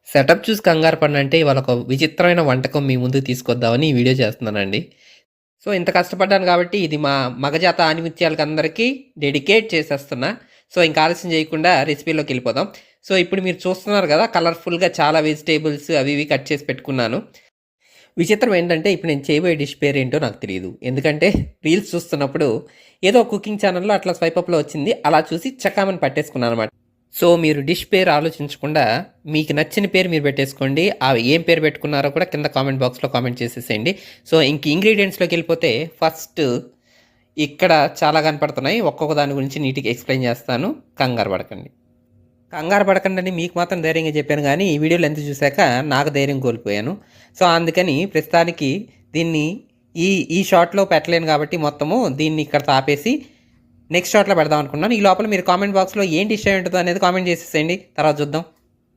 Setup చూసి కంగారు పడనంటే ఇవాళ ఒక విచిత్రమైన వంటకం మీ ముందుకు తీసుకొద్దామని ఈ వీడియో చేస్తున్నానండి. సో, ఇంత కష్టపడ్డాను కాబట్టి ఇది మా మగజాత ఆణిముత్యాలకందరికీ డెడికేట్ చేసేస్తున్నా. సో, ఇంక ఆలస్యం చేయకుండా రెసిపీలోకెళ్ళిపోదాం. సో, ఇప్పుడు మీరు చూస్తున్నారు గదా! కలర్‌ఫుల్‌గా చాలా వెజిటబుల్స్ అవి ఇవి కట్ చేసి పెట్టుకున్నాను. విచిత్రం ఏంటంటే ఇప్పుడు నేను చేయబోయే డిష్ పేరేంటో నాకు తెలీదు. ఎందుకంటే రీల్స్ చూస్తున్నప్పుడు ఏదో కుకింగ్ ఛానెల్‌లో అట్లా స్వైప్ అప్‌లో వచ్చింది. అలా చూసి చకామని పట్టేసుకున్నాననమాట. సో, మీరు డిష్ పేరు ఆలోచించకుండా మీకు నచ్చిన పేరు మీరు పెట్టేసుకోండి. ఏం పేరు పెట్టుకున్నారో కూడా కింద కామెంట్ బాక్స్‌లో కామెంట్ చేసేసేయండి. సో, ఇంగ్రీడియెంట్స్‌లోకెళ్ళిపోతే ఫస్ట్ ఇక్కడ చాలా కనపడుతున్నాయి. ఒక్కొక్క దాని గురించి నీట్‌గా ఎక్స్‌ప్లెయిన్ చేస్తాను. కంగారు పడకండి. కంగారు పడకండని మీకు మాత్రం ధైర్యంగా చెప్పాను గానీ, ఈ వీడియో లెంత్ చూసాక నాకు ధైర్యం కోల్పోయాను. సో, అందుకని ప్రస్తుతానికి దీన్ని ఈ ఈ షాట్‌లో పెట్టలేను కాబట్టి మొత్తము దీన్ని ఇక్కడితో ఆపేసి నెక్స్ట్ షాట్‌లో పెడదాం అనుకున్నాను. ఈ లోపల మీరు కామెంట్ బాక్స్‌లో ఏం డిష్ అయి ఉంటదో అనేది కామెంట్ చేసేసేయండి. తర్వాత చూద్దాం.